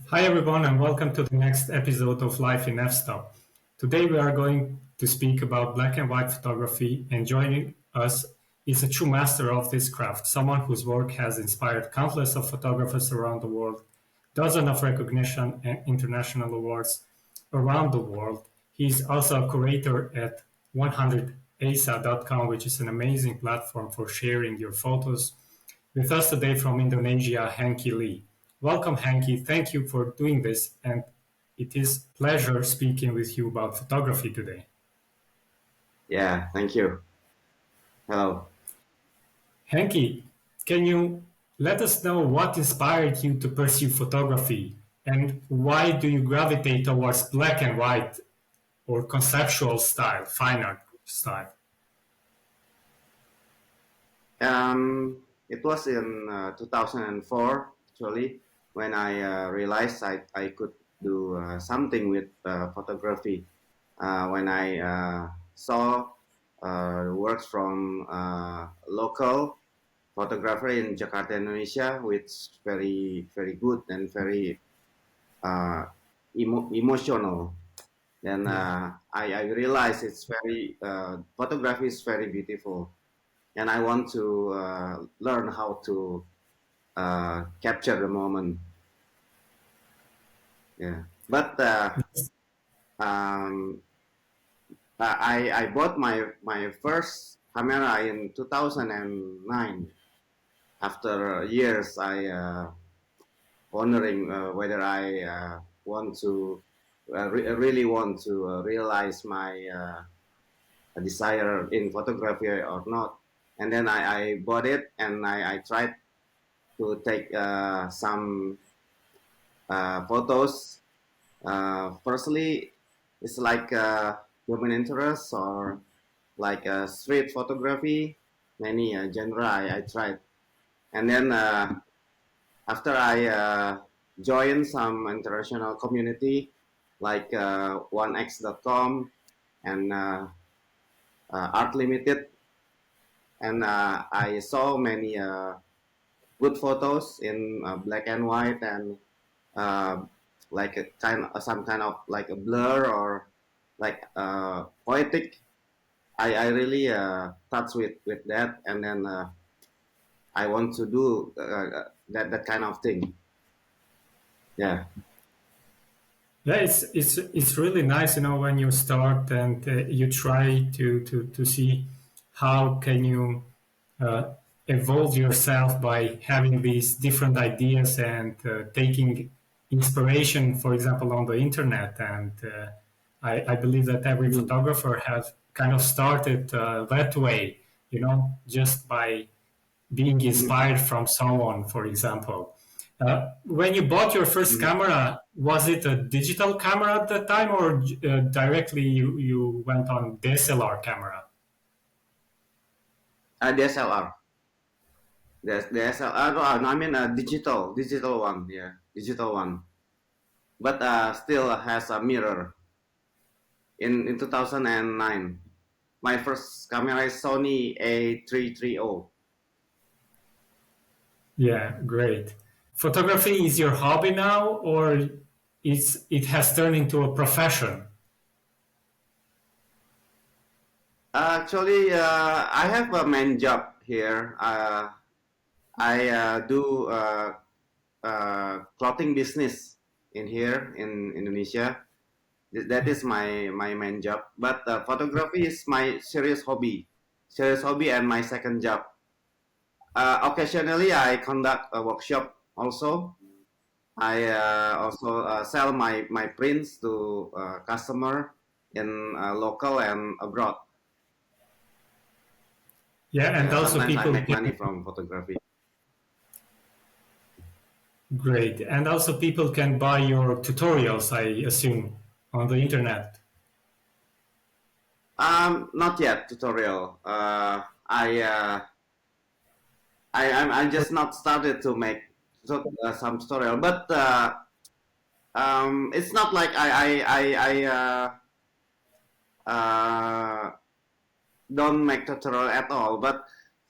Hi everyone and welcome to the next episode of Life in F-Stop. Today we are going to speak about black and white photography, and joining us is a true master of this craft, someone whose work has inspired countless of photographers around the world, dozens of recognition and international awards around the world. He's also a curator at 100asa.com, which is an amazing platform for sharing your photos. With us today from Indonesia, Hengki Lee. Welcome, Hengki. Thank you for doing this, and it is a pleasure speaking with you about photography today. Yeah, thank you. Hello. Hengki, can you let us know what inspired you to pursue photography, and why do you gravitate towards black and white or conceptual style, fine art style? It was in 2004, actually, when I realized I could do something with photography. When I saw works from local photographer in Jakarta, Indonesia, which very very good and very emotional. Then I realized it's very photography is very beautiful, and I want to learn how to capture the moment. Yeah, but um, I bought my first camera in 2009. After years, I wondering whether I want to really want to realize my desire in photography or not. And then I bought it, and I tried to take some photos. Firstly, it's like human interest or like street photography, many genre I tried. And then after I joined some international community like 1x.com and Art Limited, and I saw many good photos in black and white, and like a some kind of like a blur or like poetic. I really touched with that, and then I want to do that kind of thing. Yeah. Yeah, it's really nice, when you start and you try to see how can you uh, evolve yourself by having these different ideas and taking inspiration, for example, on the internet. And I believe that every photographer has kind of started that way, just by being inspired from someone, for example. When you bought your first camera, was it a digital camera at the time, or directly you went on DSLR camera? DSLR. There's DSLR. No, I mean digital one. Yeah, digital one. But still has a mirror. In 2009, my first camera is Sony A330. Yeah, great. Photography is your hobby now, or it has turned into a profession? Actually, I have a main job here. I do clothing business in here in Indonesia. That is my main job. But photography is my serious hobby and my second job. Occasionally, I conduct a workshop also. I also sell my prints to customer in local and abroad. Yeah, and Yeah, also sometimes I people make money can, from photography. great. And also people can buy your tutorials, I assume, on the internet. Not yet tutorial. I'm just not started to make some tutorial, but it's not like uh, don't make tutorial at all, but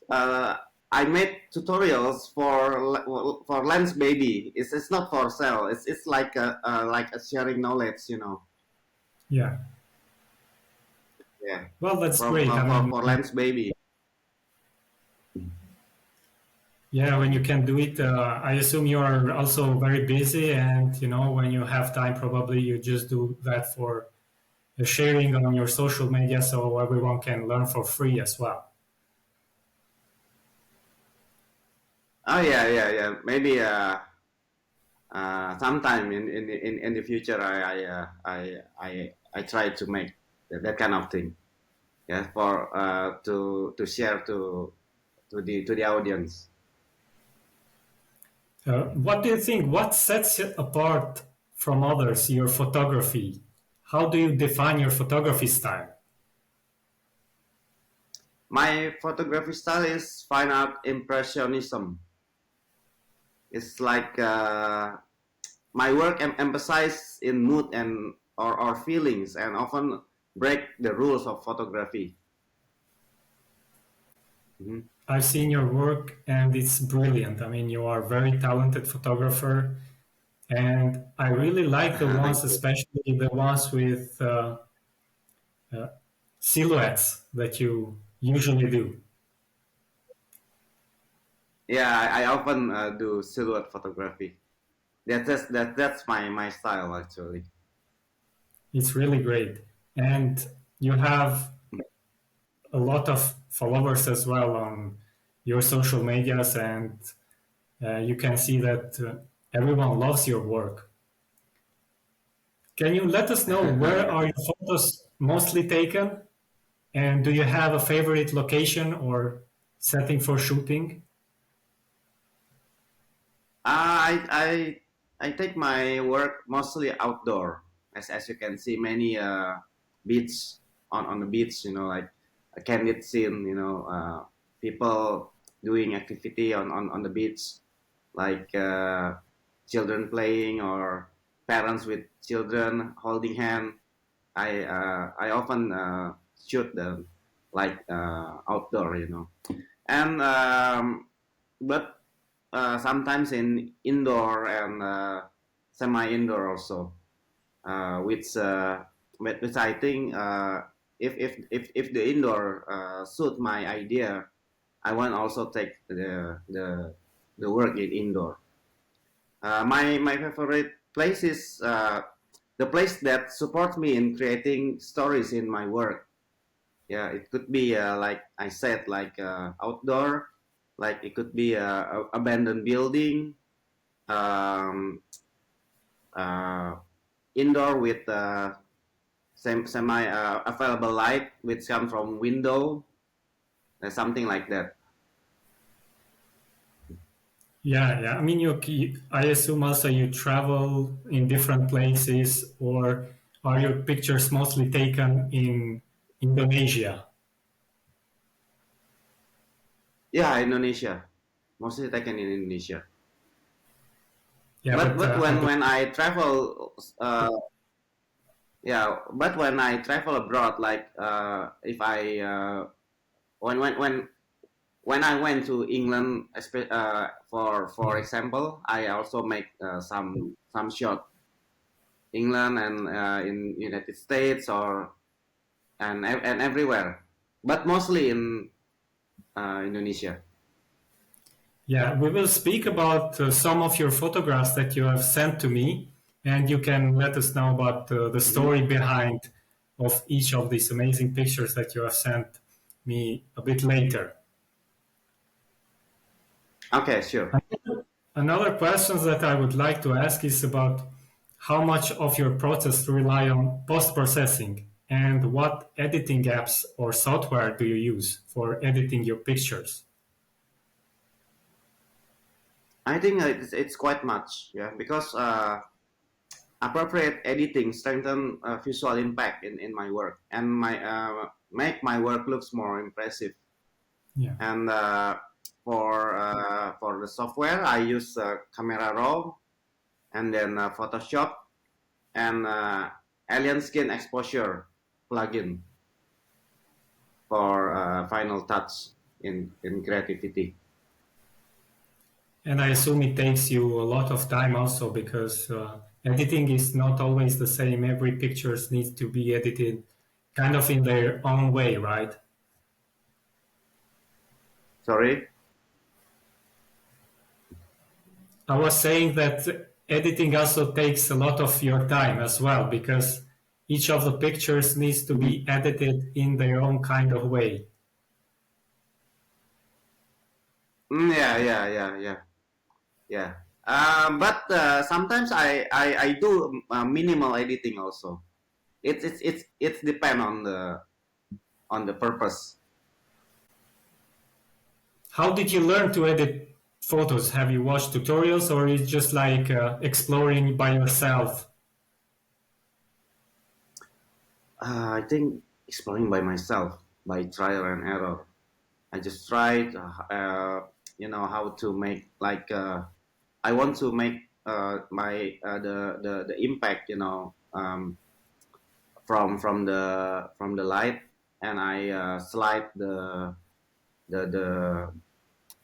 uh, I made tutorials for Lens Baby. It's not for sale. It's like a sharing knowledge, you know. Yeah. Yeah, Well, that's for great. I for for, mean, for Lens Baby. yeah, when you can do it, I assume you are also very busy, and when you have time, probably you just do that for sharing on your social media, so everyone can learn for free as well. Oh yeah, yeah, yeah. Maybe sometime in the future, I try to make that kind of thing. Yeah, for to share to the audience. What do you think? What sets it apart from others? Your photography. How do you define your photography style? My photography style is fine art impressionism. It's like my work emphasizes in mood and or feelings and often break the rules of photography. Mhm. I've seen your work, and it's brilliant. I mean, you are a very talented photographer, and I really like the ones, Thank you. especially the ones with uh, silhouettes that you usually do. Yeah, I often do silhouette photography. That's my style actually. It's really great, and you have a lot of followers as well on your social medias, and you can see that everyone loves your work. Can you let us know where Yeah. are your photos mostly taken, and do you have a favorite location or setting for shooting? I take my work mostly outdoor, as you can see many beach on the beach, you know, like a candid scene, you know, people doing activity on the beach, like children playing or parents with children holding hand. I often shoot them like outdoor, you know, and but sometimes in indoor and semi-indoor also, which which I think if the indoor suit my idea, I want also take the work in indoor. My favorite place is the place that supports me in creating stories in my work. Yeah, it could be like I said, like outdoor, like it could be a abandoned building, um, uh, indoor with semi available light which come from window, something like that. Yeah, yeah. I mean, I assume also you travel in different places, or are your pictures mostly taken in Indonesia? Yeah, Indonesia, mostly taken in Indonesia. Yeah, But I when believe, I travel, yeah, but when I travel abroad, like if I when when when when I went to England, for yeah. example, I also make some shot England and in United States or and everywhere, but mostly in Indonesia. Yeah, we will speak about some of your photographs that you have sent to me, and you can let us know about the Hmm. story behind of each of these amazing pictures that you have sent me a bit later. Okay, sure. Another question that I would like to ask is about how much of your process rely on post-processing, and what editing apps or software do you use for editing your pictures? I think it's quite much, yeah, because appropriate editing strengthen visual impact in my work and my make my work looks more impressive. Yeah. And for the software, I use Camera Raw and then Photoshop and alien skin exposure plugin for final touch in creativity. And I assume it takes you a lot of time also because editing is not always the same. Every picture needs to be edited kind of in their own way, right? Sorry. I was saying that editing also takes a lot of your time as well because each of the pictures needs to Mhm. be edited in their own kind of way. Yeah, yeah, yeah, yeah, yeah. But sometimes I do minimal editing also. It's depend on the purpose. How did you learn to edit photos? Have you watched tutorials or is just like exploring by yourself? I think exploring by myself, by trial and error. I just tried, how to make like I want to make my the impact, from the light, and I slide the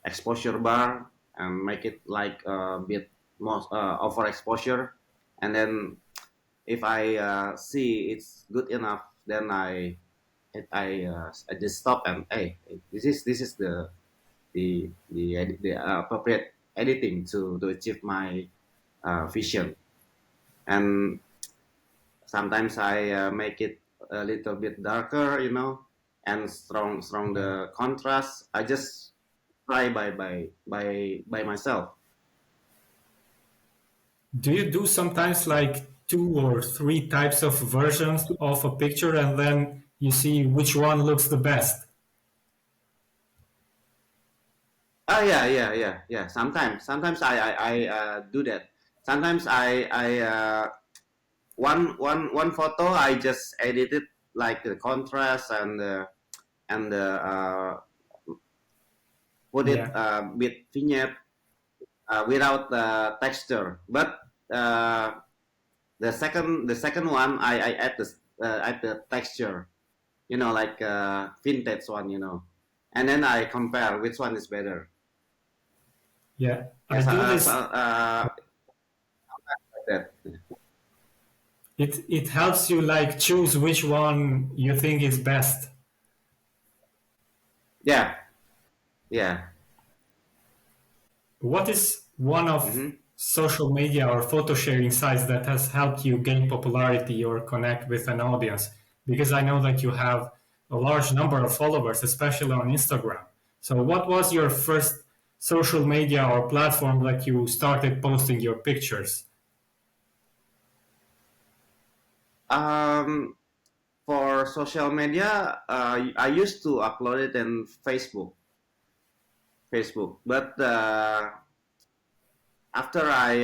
exposure bar and make it like a bit more overexposure, and then if I see it's good enough, then I just stop and hey, this is the appropriate editing to achieve my vision. And sometimes I make it a little bit darker, and strong Yeah. the contrast. I just try by myself. Do you do sometimes like two or three types of versions of a picture and then you see which one looks the best? Oh yeah, yeah, yeah, yeah. Sometimes I do that. Sometimes I one photo I just edited like the contrast and put it Yeah. with vignette without texture. But the second one I add the texture, like vintage one, and then I compare which one is better. Yeah. I Yes, do this. that. It helps you like choose which one you think is best. Yeah, yeah. What is one of Hmm. social media or photo sharing sites that has helped you gain popularity or connect with an audience? Because I know that you have a large number of followers, especially on Instagram. So, what was your first social media or platform that you started posting your pictures? Um, for social media, I used to upload it in Facebook, but after I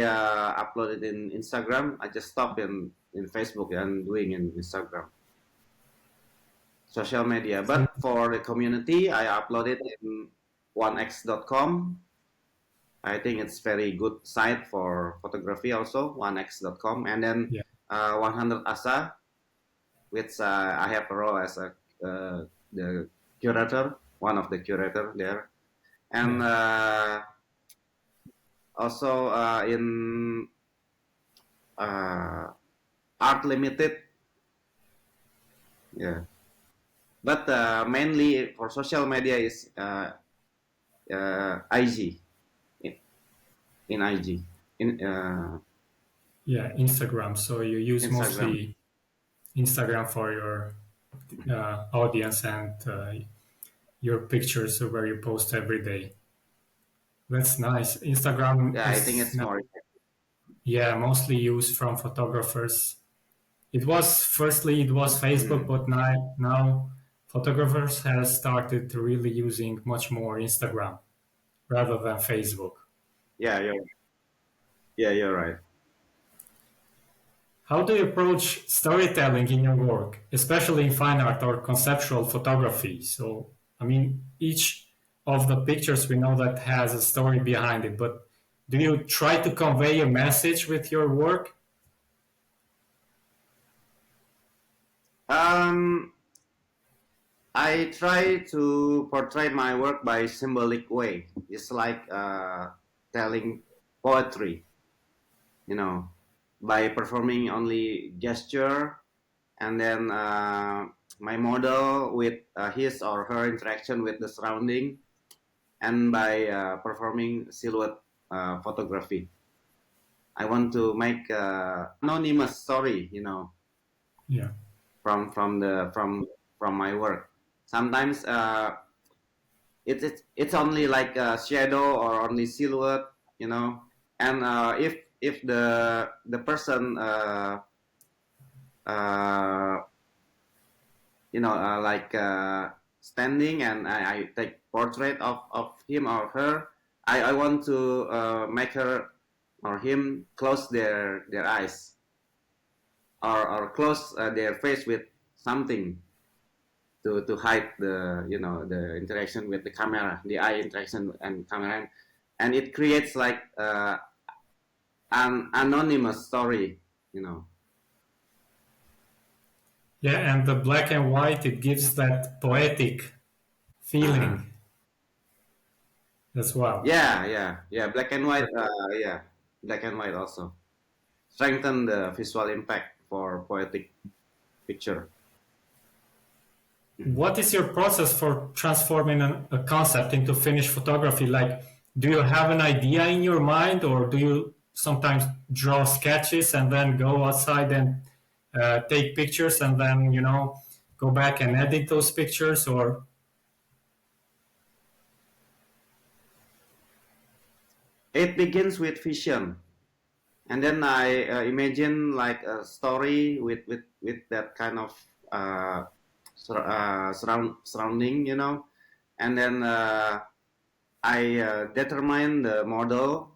uploaded in Instagram, I just stopped in Facebook and doing in Instagram social media. So, But for the community, I uploaded in onex.com. I think it's very good site for photography also, onex.com, and then yeah, 100 asa, which I have a role as the curator, one of the curator there, and yeah. also in uh, Art Limited, yeah. But mainly for social media is IG, in, in IG, in Yeah, Instagram. So you use Instagram. mostly Instagram for your audience and your pictures where you post every day. That's nice. Instagram Yeah, I think is it's now, more. yeah, mostly used from photographers. It was Facebook, Mm, but now photographers have started to really using much more Instagram rather than Facebook. yeah, you're right. How do you approach storytelling in your work, especially in fine art or conceptual photography? So, I mean, each of the pictures we know that has a story behind it, but do you try to convey a message with your work? Um, I try to portray my work by symbolic way. It's like telling poetry, you know, by performing only gesture, and then my model with his or her interaction with the surrounding, and by performing silhouette photography. I want to make anonymous story, Yeah. from my work. Sometimes it's only like a shadow or only silhouette, you know. And if the person uh, like standing, and I take portrait of him or her, I want to make her or him close their eyes, or close their face with something to hide the interaction with the camera, the eye interaction and camera, and it creates like an anonymous story, you know. Yeah, and the black and white, it gives that poetic Uh-huh. feeling as well. Yeah, black and white. Yeah, black and white also strengthen the visual impact for poetic picture. What is your process for transforming a concept into finished photography? Like, do you have an idea in your mind, or do you sometimes draw sketches and then go outside and take pictures and then, go back and edit those pictures? Or, It begins with vision, and then I imagine like a story with that kind of surrounding, and then I determine the model,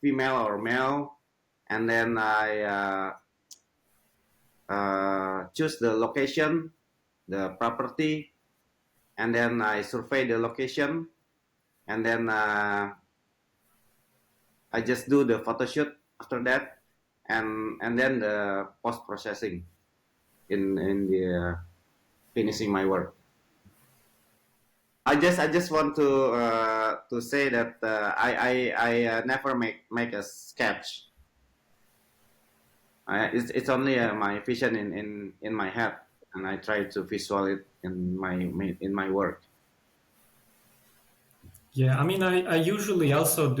female or male, and then I choose the location, the property, and then I survey the location, and then I just do the photo shoot after that, and then the post processing in the finishing my work. I just want to say that I never make a sketch. It's only my vision in my head, and I try to visual it in my work. yeah, I mean, I usually also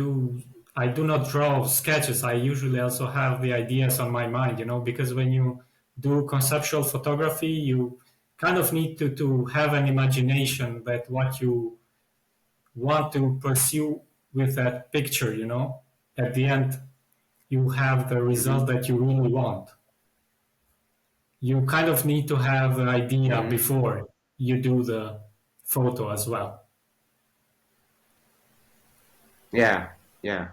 I do not draw sketches. I usually also have the ideas on my mind, because when you do conceptual photography, you kind of need to have an imagination that what you want to pursue with that picture, at the end, you have the result Hmm. that you really want. You kind of need to have an idea Hmm. before you do the photo as well. Yeah, yeah,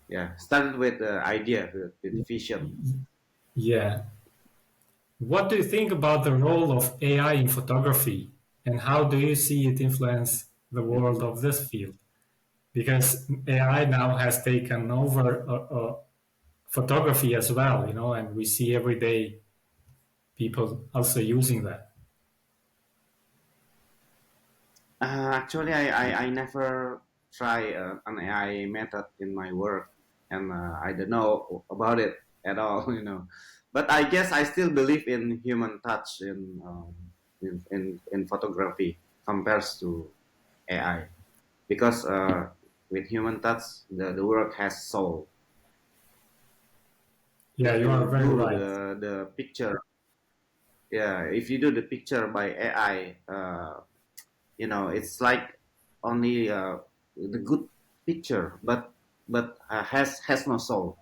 yeah. Started with the idea, with vision. Yeah. What do you think about the role of AI in photography, and how do you see it influence the world of this field? Because AI now has taken over photography as well, and we see every day people also using that. Actually, I never try an AI method in my work, and I don't know about it at all, But I guess I still believe in human touch in photography compared to AI, because with human touch, the work has soul. Yeah, If you are you very do right. the picture, yeah, if you do the picture by AI, it's like only the good picture, but has no soul.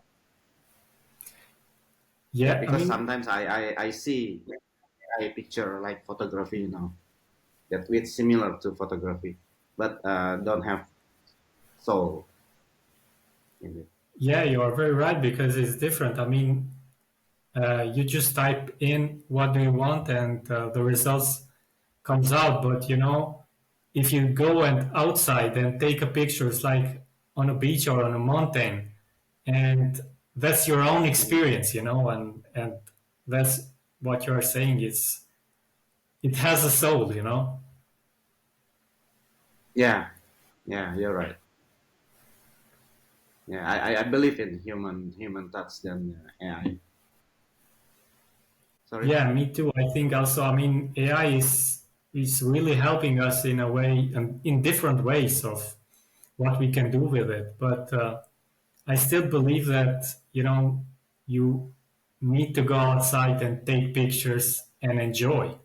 Yeah, I Because mean, sometimes I see a picture like photography, that it's similar to photography, but don't have soul in it. yeah, you are very right because it's different. I mean, you just type in what do you want and the results comes out. But if you go and outside and take a picture, it's like on a beach or on a mountain, and that's your own Mhm. experience, and that's what you are saying. It has a soul, you know. Yeah, yeah, you're right. Yeah, I believe in human touch than AI. Sorry. Yeah, me too. I think also, I mean, AI is really helping us in a way, in different ways of what we can do with it. But I still believe that, you know, you need to go outside and take pictures and enjoy.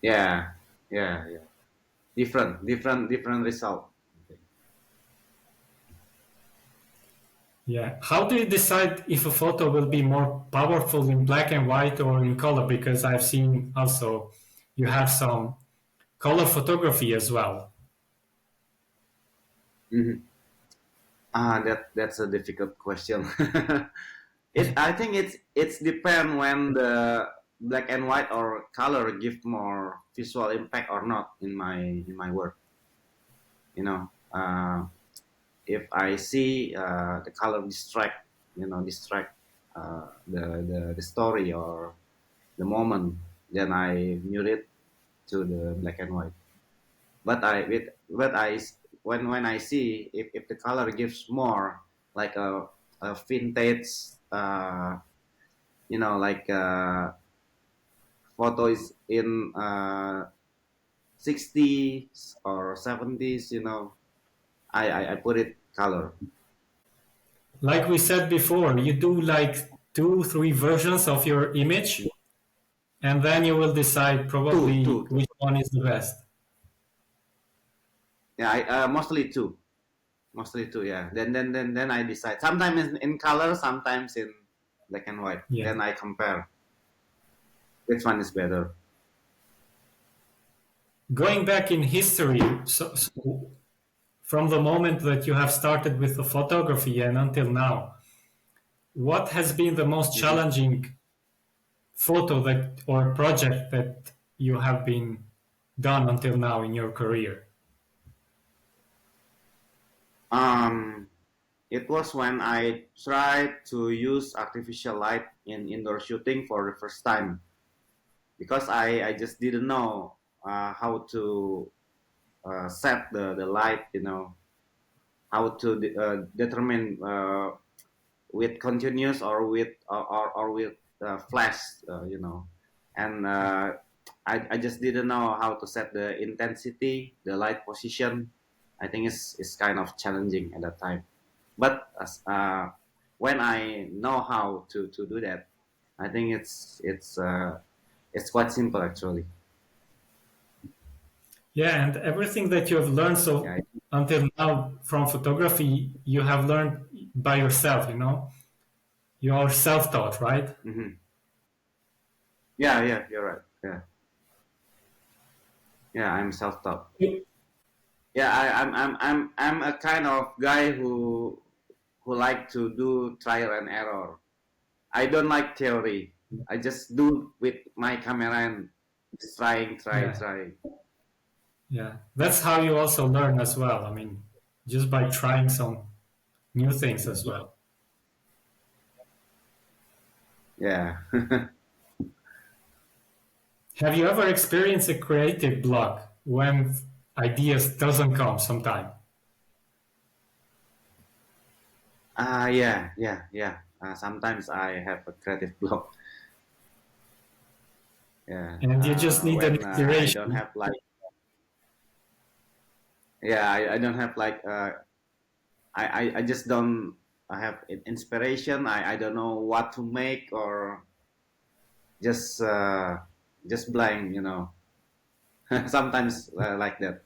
Yeah, yeah, yeah. Different result. Yeah. How do you decide if a photo will be more powerful in black and white or in color? Because I've seen also you have some color photography as well. Mhm. That's a difficult question. I think it's depend when the black and white or color give more visual impact or not in my work. You know, if I see the color distract the story or the moment, then I mute it to the black and white. But when I see if the color gives more like a vintage like photos in 60s or 70s, I put it color. Like we said before, you do like two, three versions of your image, and then you will decide Two, probably two, two. which one is the best. Yeah, mostly two. Yeah. Then I decide. Sometimes in color, sometimes in black and white. Yeah. Then I compare which one is better. Going back in history, so from the moment that you have started with the photography and until now, what has been the most Mhm. challenging photo that or project that you have been done until now in your career? Um, it was when I tried to use artificial light in indoor shooting for the first time because I just didn't know how to set the light, how to determine with continuous or or with flash, and I just didn't know how to set the intensity, the light position. I think it's kind of challenging at that time. But when I know how to do that, I think it's quite simple actually. Yeah, and everything that you have learned so Yeah. until now from photography, you have learned by yourself, you know? You're self-taught, right? Hmm. Yeah, yeah, you're right. Yeah, yeah, I'm self-taught. Yeah, I'm a kind of guy who like to do trial and error. I don't like theory. I just do with my camera and just Yeah. trying. Yeah. That's how you also learn as well. I mean, just by trying some new things as well. Yeah. Have you ever experienced a creative block when ideas doesn't come sometime? Yeah. Sometimes I have a creative block. Yeah. And you just need an When I don't inspiration. have like, yeah, I don't have like, I just don't have inspiration. I don't know what to make or just, uh, just blank, Sometimes like that.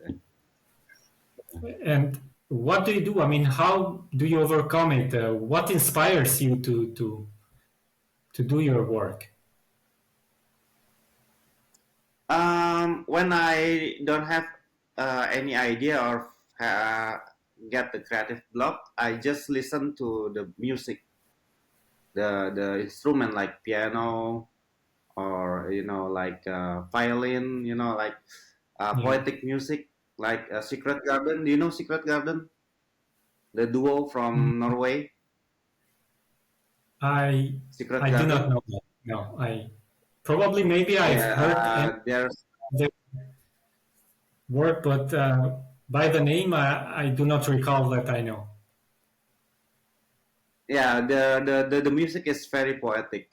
And what do you do? I mean, how do you overcome it? What inspires you to do your work? When I don't have any idea or uh, get the creative block, I just listen to the music, the instrument like piano or like violin, like Yeah. poetic music like Secret Garden. Do you know Secret Garden? The duo Mm. from Norway. I Secret I do not Garden. know that. No, I probably maybe I've Yeah, heard there's the word, but by the name, I do not recall that I know. yeah the music is very poetic,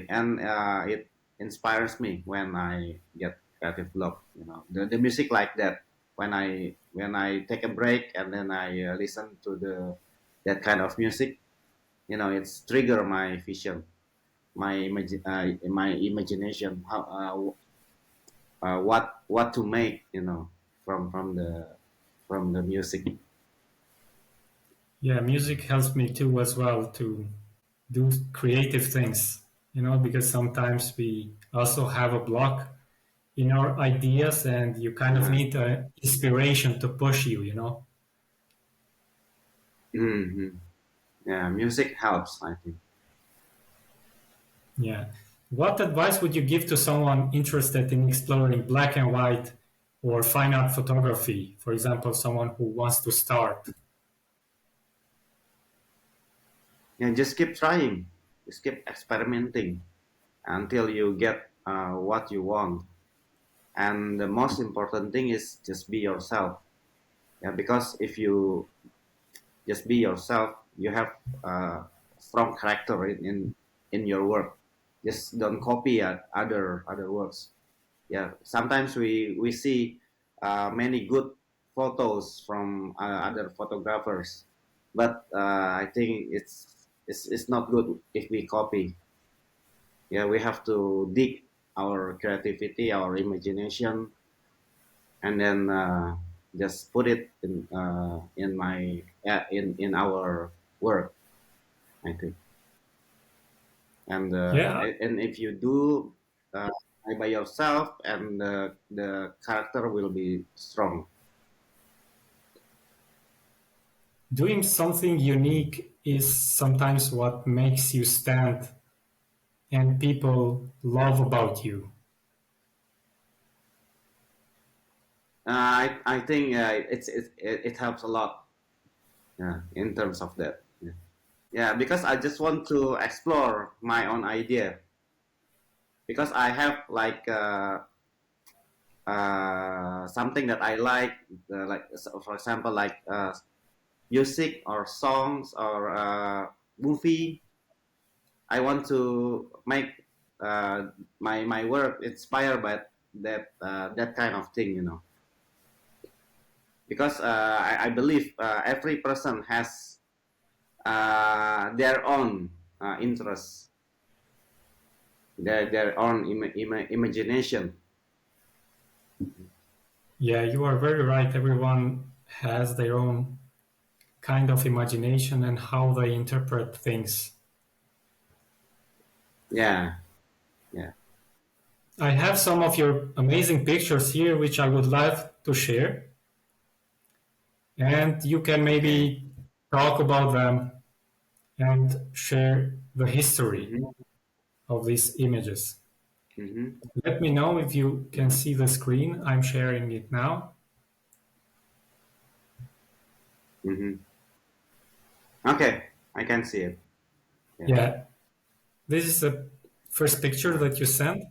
and it inspires me when I get creative block. You know, the music like that. When I take a break and then I listen to the that kind of music, you know, it's trigger my vision, my imagination. How what to make, you know, from the music. Yeah, music helps me too as well to do creative things, because sometimes we also have a block in our ideas and you kind of Uh, need inspiration to push you. mhm. Yeah, music helps, I think. Yeah. What advice would you give to someone interested in exploring black and white or fine art photography? For example, someone who wants to start. Yeah, just keep trying, just keep experimenting until you get what you want. And the most important thing is just be yourself. Yeah, because if you just be yourself, you have strong character in your work. Just don't copy other works. Yeah, sometimes we see many good photos from other photographers, but I think it's not good if we copy. Yeah, we have to dig our creativity, our imagination, and then just put it in my in our work, I think. Yeah. And if you do uh, by yourself, and the character will be strong. Doing something unique is sometimes what makes you stand and people love about you. I think it helps a lot. Yeah, in terms of that. Yeah. Yeah, because I just want to explore my own idea, because I have like something that I like, so for example, like music or songs or movie. I want to make my work inspired by that kind of thing, you know. Because I believe every person has their own interests, their own imagination. Yeah, you are very right. Everyone has their own kind of imagination and how they interpret things. Yeah, yeah. I have some of your amazing pictures here, which I would love to share, and you can Okay. maybe talk about them and share the history Mm-hmm, of these images. mm-hmm, Let me know if you can see the screen. I'm sharing it now. mm-hmm. Okay, I can see it. Yeah. Yeah, this is the first picture Uh, that you sent.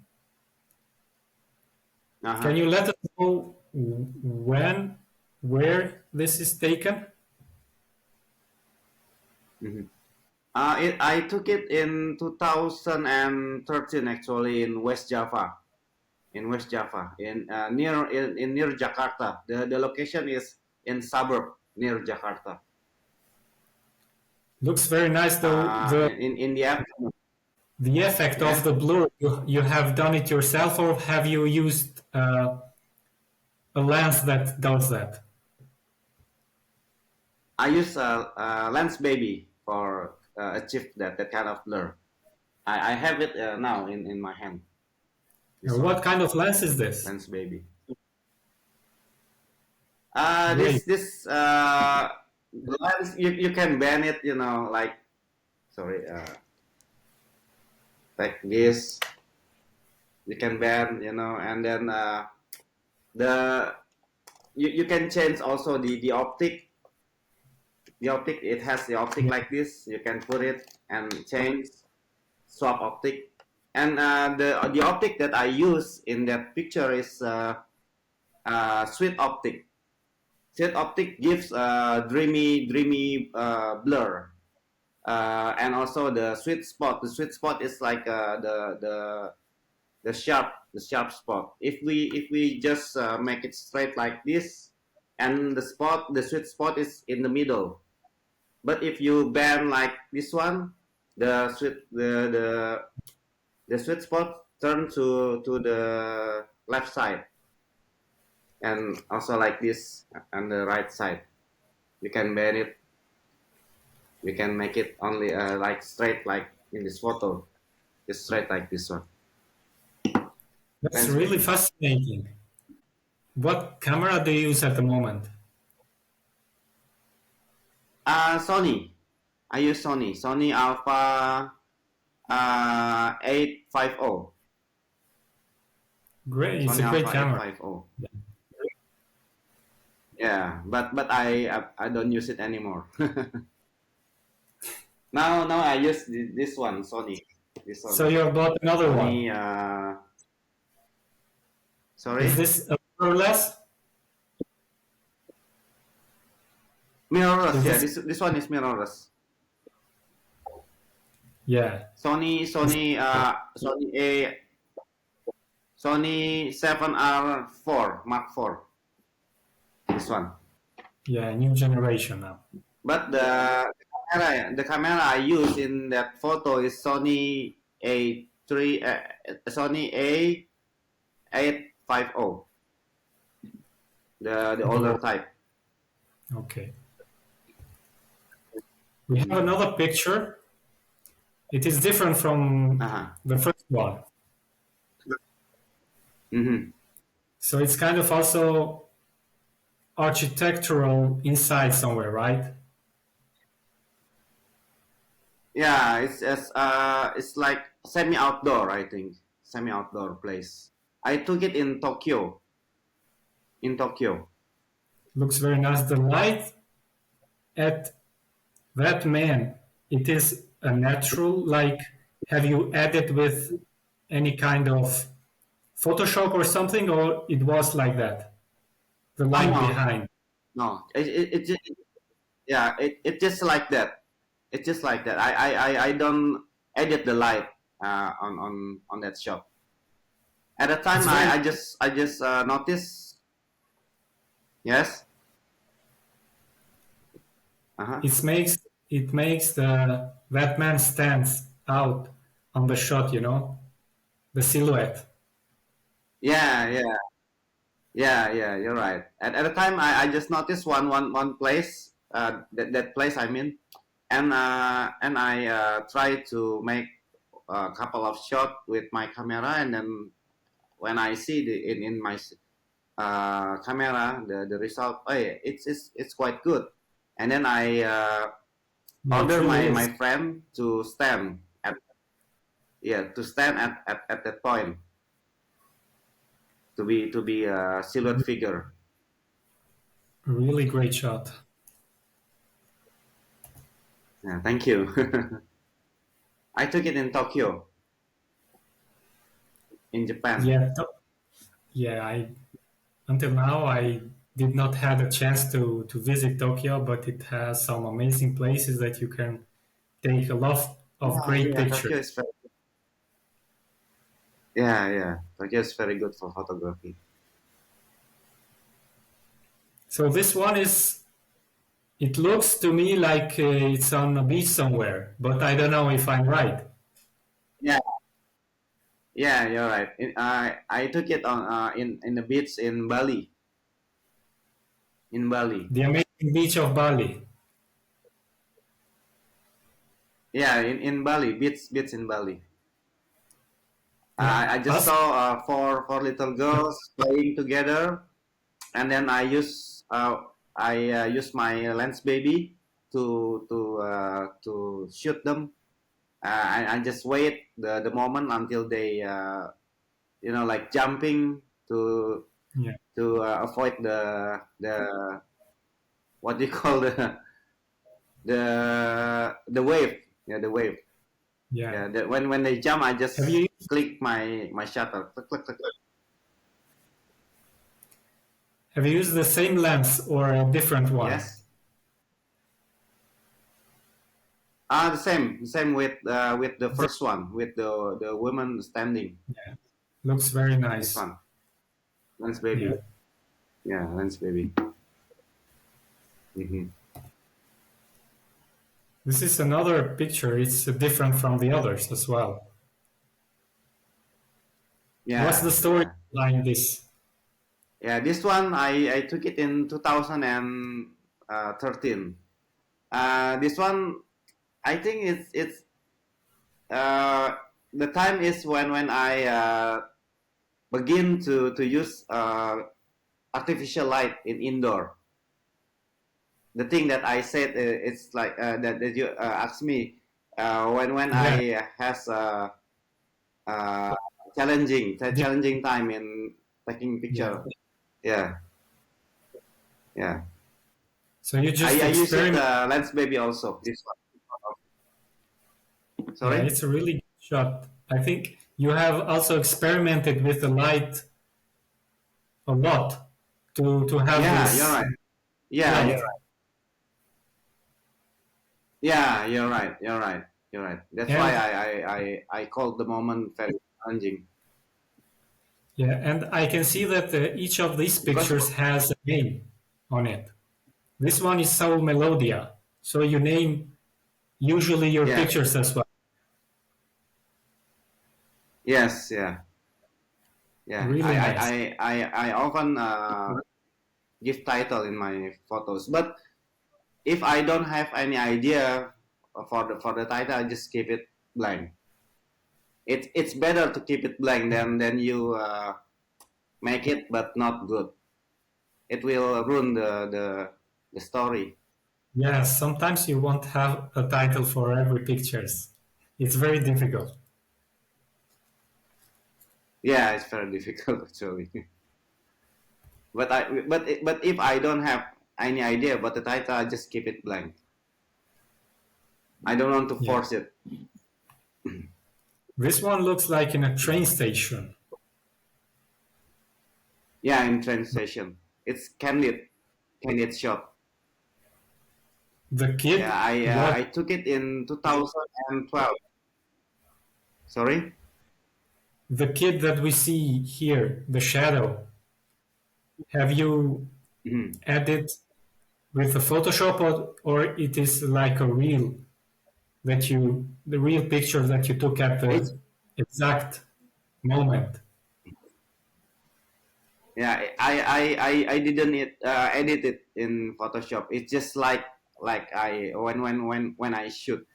uh-huh. Can you let us know when, where this is taken? Mm-hmm. I took it in 2013, actually, in West Java. In West Java, in near Jakarta. The location is in suburb near Jakarta. Looks very nice though. The In the afternoon. the effect of Yeah, the blur. You have done it yourself, or have you used a lens that does that? I use Lens Baby for achieve that kind of blur. I have it now in my hand. This one, What kind of lens is this? Lens Baby. Great. This lens, you can bend it, you know, like, sorry, like this. You can bend, you know, and then the you can change also the optic. The optic, it has the optic like this. You can put it and change, swap optic. And the optic that I use in that picture is sweet optic. Sweet optic gives dreamy blur, and also the sweet spot. The sweet spot is like the sharp spot. If we just make it straight like this, and the sweet spot is in the middle. But if you bend like this one, the sweet the sweet spot turn to the left side, and also like this on the right side. You can bend it. You can make it only like straight like in this photo, just straight like this one. That's really Landscaping. fascinating. What camera do you use at the moment? Sony. I use Sony. Sony Alpha 850. Great, it's Sony a great Alpha camera. 850. Yeah, but I don't use it anymore. Now I use this one, Sony. This one, So you have bought another one. Sony. Is Sorry, this a mirrorless? mirrorless. Is Yeah, this? this one is mirrorless. Yeah, Sony 7R4 Mark 4. This one. yeah, new generation now. But the camera I use in that photo is Sony A850, the older The- type. Okay. We have another picture. It is different from Uh-huh. the first one. Mm-hmm. So it's kind of also architectural inside somewhere, right? Yeah, it's like semi outdoor, I think. Semi outdoor place. I took it in Tokyo. In Tokyo. Looks very nice. The light at that man, it is a natural, like, have you added with any kind of Photoshop or something, or it was like that? The Oh light no, behind. no. It just, yeah, it just like that. It's just like that. I don't edit the light on that shot. At the time, It's very. I just noticed. Yes. Uh-huh. It makes the that man stands out on the shot, the silhouette. Yeah, yeah, yeah. You're right. At the time, I just noticed one place. That place I mean, and I try to make a couple of shots with my camera, and then when I see in my camera the result, hey, it's quite good. And then I Yeah, it order really my is. friend to stand at, yeah, to stand at that point, to be a silhouette figure. Really great shot. Yeah, thank you. I took it in Tokyo, in Japan. Yeah, yeah. I until now I did not had a chance to visit Tokyo, but it has some amazing places that you can take a lot of Yeah, great yeah, Tokyo pictures. is very, yeah. Tokyo is very good for photography. So this one is. It looks to me like it's on a beach somewhere, but I don't know if I'm right. Yeah, yeah, you're right. I took it on in the beach in Bali. In Bali. The amazing beach of Bali. Yeah, in Bali, beach in Bali. Yeah, I just us. saw four little girls playing together, and then I use my lens baby to shoot them. I just wait the moment until they like jumping to Yeah, avoid the what do you call The wave. Yeah, the wave. Yeah. Yeah, when they jump, I Have just you click my shutter. Click, click, click, click. have you used the same lens or a different one? Yes. The same with the The- first one, with the woman standing. yeah. Looks very This nice. one, Lens Yeah. Baby. Yeah, Lens Baby. Hmm. This is another picture. It's different from the others as well. What's the Yeah, story yeah, behind this? yeah. This one I took it in 2013. This one I think it's uh, the time is when I begin to use artificial light in indoor. The thing that I said, it's like that you asked me when Yeah. I has uh, challenging time in taking Yeah. picture. Yeah, yeah. So you just I use it experiment. Lens Baby also. This one. Yeah, Sorry. it's a really good shot. I think you have also experimented with the light a lot to have Yeah, you're this right. Yeah, light. you're right. Yeah, you're right. You're right. You're right. That's why And I called the moment very challenging yeah, and I can see that each of these because pictures has a name on it. This one is Saul Melodia. So you name usually your yes, pictures as well. yes, yeah, yeah. Really nice. I often give title in my photos, but if I don't have any idea for the title, I just keep it blank. It's better to keep it blank than you make it but not good. It will ruin the story. Yeah, sometimes you won't have a title for every pictures. It's very difficult. Yeah, it's very difficult actually. But if I don't have any idea about the title, I just keep it blank. I don't want to Yeah. force it. This one looks like in a train station. Yeah, in train station, it's candid shot. The Yeah, kid was I took it in 2012. Sorry. the kid that we see here, the shadow. Have you Mhm. added with the Photoshop or it is like a real the real picture that you took at It's the exact moment? yeah. I didn't edit it in Photoshop. It's just like I when I shoot,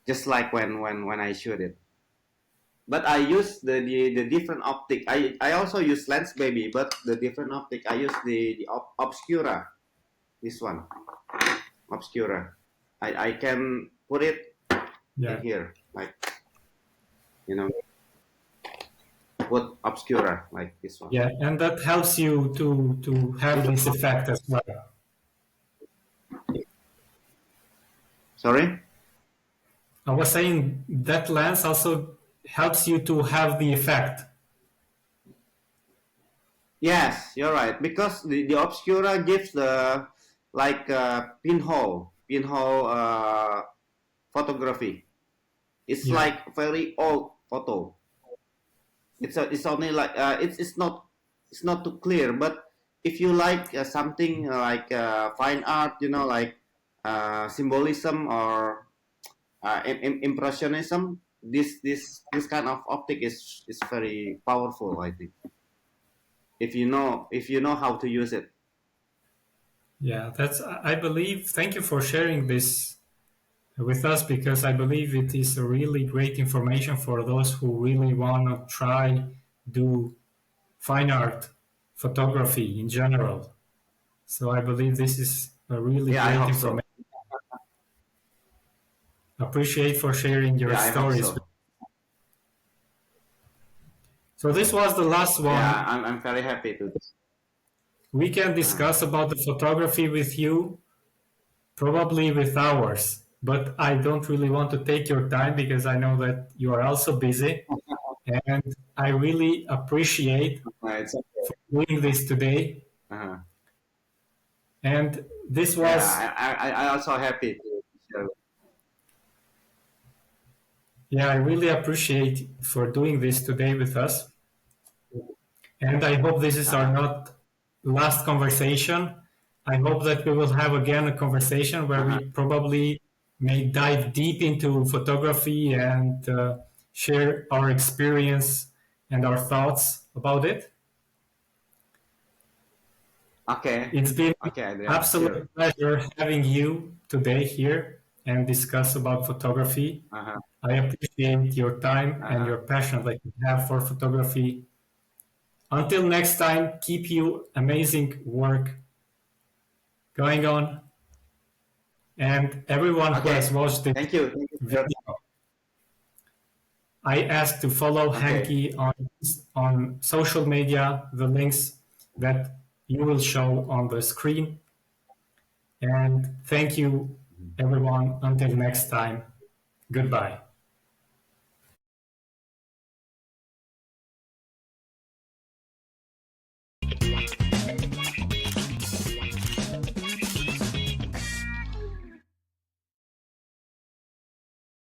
just like when I shoot it. But I use the different optic. I also use Lens Baby, but the different optic. I use the Obscura. This one, Obscura. I can put it in Yeah. here, like you know, put Obscura like this one. Yeah, and that helps you to have this effect as well. Sorry. I was saying that lens also helps you to have the effect. Yes, you're right. Because the Obscura gives the like pinhole photography. It's Yeah. like very old photo. It's only like it's not too clear. But if you like something like fine art, like symbolism or impressionism, this kind of optic is very powerful. I think if you know how to use it. Yeah, that's I believe thank you for sharing this with us because I believe it is a really great information for those who really want to try do fine art photography in general. So I believe this is a really Yeah, I great hope so. information. Appreciate for sharing your Yeah, I hope stories. so. So this was the last Yeah, one. I'm very happy to. We can Uh, discuss about the photography with you probably with hours. But I don't really want to take your time because I know that you are also busy. And I really appreciate It's okay. doing this today. Uh-huh. And this Yeah, was, I also happy to share. yeah, I really appreciate for doing this today with us. And I hope this is our Uh-huh. not last conversation. I hope that we will have again a conversation where Uh-huh. we probably may dive deep into photography and share our experience and our thoughts about it. Okay. It's been Okay, Adrian. absolute Sure. pleasure having you today here and discuss about photography. Uh-huh. I appreciate your time and Uh-huh. your passion that you have for photography. Until next time, keep you amazing work going on. And everyone who has Okay. watched this Thank you. Thank you for your video, I ask to follow time. Okay. Hengki on social media, the links that you will show on the screen. And thank you, everyone. Until next time, goodbye.